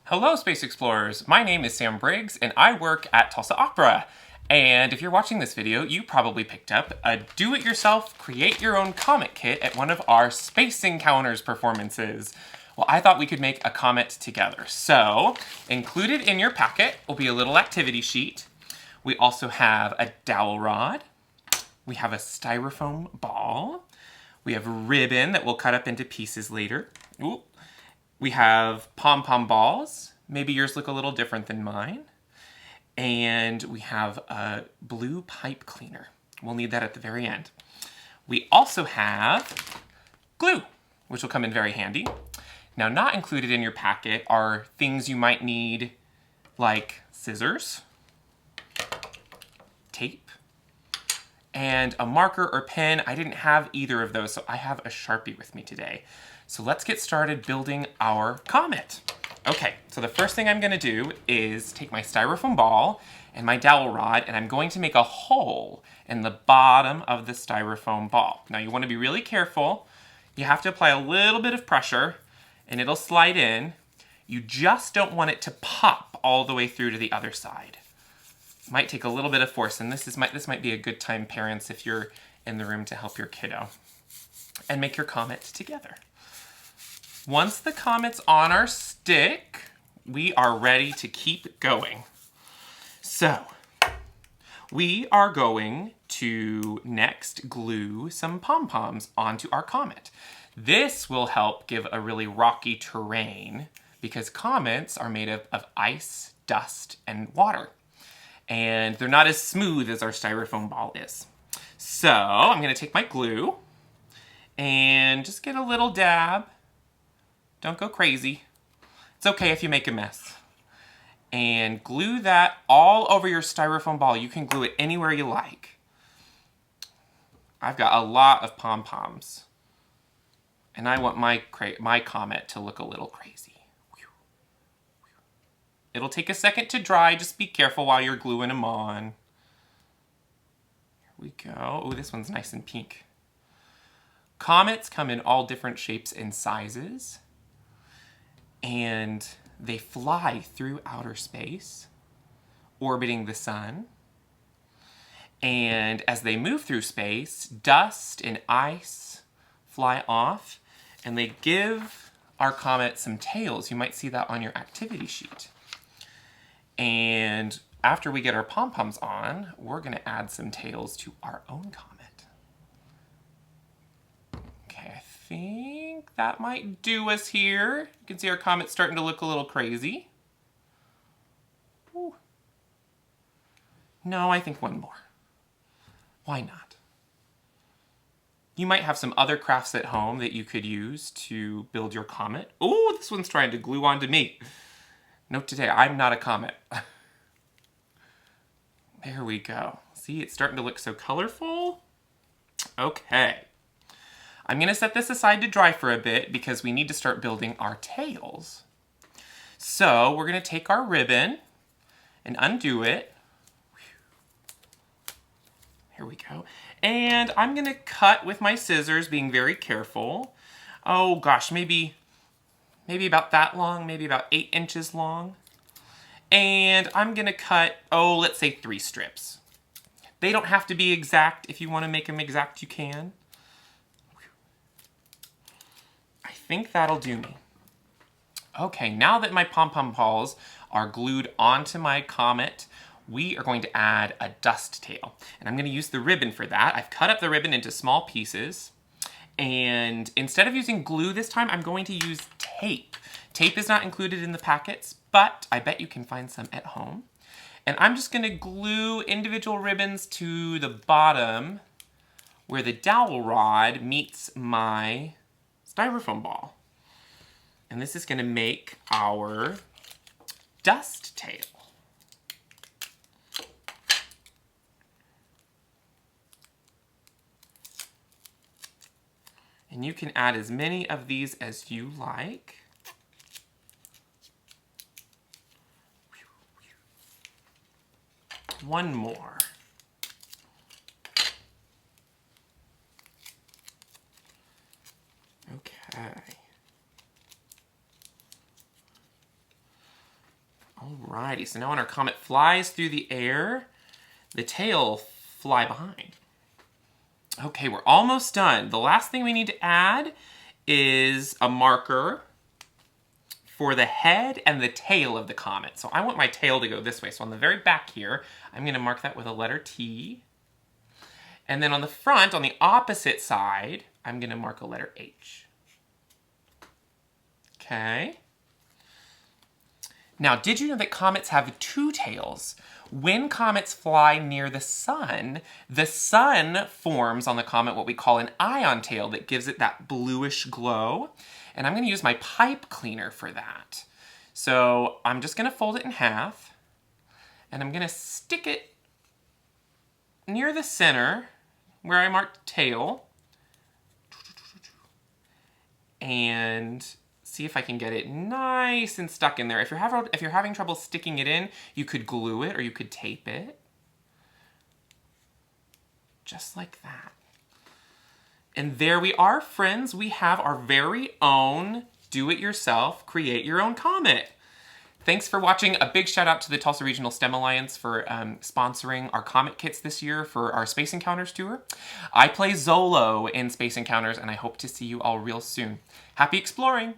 Hello, Space Explorers! My name is Sam Briggs, and I work at Tulsa Opera. And if you're watching this video, you probably picked up a do-it-yourself, create-your-own comet kit at one of our Space Encounters performances. Well, I thought we could make a comet together. So, included in your packet will be a little activity sheet. We also have a dowel rod. We have a styrofoam ball. We have ribbon that we'll cut up into pieces later. Ooh. We have pom-pom balls. Maybe yours look a little different than mine. And we have a blue pipe cleaner. We'll need that at the very end. We also have glue, which will come in very handy. Now, not included in your packet are things you might need, like scissors, tape, and a marker or pen. I didn't have either of those, so I have a Sharpie with me today. So let's get started building our comet. Okay, so the first thing I'm gonna do is take my styrofoam ball and my dowel rod, and I'm going to make a hole in the bottom of the styrofoam ball. Now you wanna be really careful. You have to apply a little bit of pressure and it'll slide in. You just don't want it to pop all the way through to the other side. Might take a little bit of force, and this might be a good time, parents, if you're in the room to help your kiddo and make your comet together. Once the comet's on our stick, we are ready to keep going. So, we are going to next glue some pom-poms onto our comet. This will help give a really rocky terrain because comets are made of ice, dust, and water. And they're not as smooth as our styrofoam ball is. So, I'm gonna take my glue and just get a little dab. Don't go crazy. It's okay if you make a mess. And glue that all over your styrofoam ball. You can glue it anywhere you like. I've got a lot of pom-poms. And I want my comet to look a little crazy. It'll take a second to dry. Just be careful while you're gluing them on. Here we go. Oh, this one's nice and pink. Comets come in all different shapes and sizes. And they fly through outer space, orbiting the sun. And as they move through space, dust and ice fly off, and they give our comet some tails. You might see that on your activity sheet. And after we get our pom-poms on, we're gonna add some tails to our own comet. Okay, I think that might do us here. You can see our comet starting to look a little crazy. Ooh. No, I think one more. Why not? You might have some other crafts at home that you could use to build your comet. Ooh, this one's trying to glue onto me. Note today, I'm not a comet. There we go. See, it's starting to look so colorful. Okay. I'm gonna set this aside to dry for a bit because we need to start building our tails. So we're gonna take our ribbon and undo it. Here we go. And I'm gonna cut with my scissors, being very careful. Oh gosh, maybe about that long, maybe about 8 inches long. And I'm gonna cut, let's say 3 strips. They don't have to be exact. If you wanna make them exact, you can. I think that'll do me. Okay, now that my pom-pom balls are glued onto my comet, we are going to add a dust tail. And I'm gonna use the ribbon for that. I've cut up the ribbon into small pieces. And instead of using glue this time, I'm going to use tape. Tape is not included in the packets, but I bet you can find some at home. And I'm just gonna glue individual ribbons to the bottom where the dowel rod meets my styrofoam ball. And this is gonna make our dust tail. And you can add as many of these as you like. One more. Okay. Alrighty, so now when our comet flies through the air, the tail fly behind. Okay, we're almost done. The last thing we need to add is a marker for the head and the tail of the comet. So I want my tail to go this way. So on the very back here, I'm going to mark that with a letter T. And then on the front, on the opposite side, I'm going to mark a letter H. Okay. Now, did you know that comets have two tails? When comets fly near the sun forms on the comet what we call an ion tail that gives it that bluish glow. And I'm going to use my pipe cleaner for that. So I'm just going to fold it in half, and I'm going to stick it near the center where I marked tail, and see if I can get it nice and stuck in there. If you're having trouble sticking it in, you could glue it or you could tape it. Just like that. And there we are, friends. We have our very own do-it-yourself, create-your-own comet. Thanks for watching. A big shout out to the Tulsa Regional STEM Alliance for sponsoring our Comet kits this year for our Space Encounters tour. I play Zolo in Space Encounters, and I hope to see you all real soon. Happy exploring!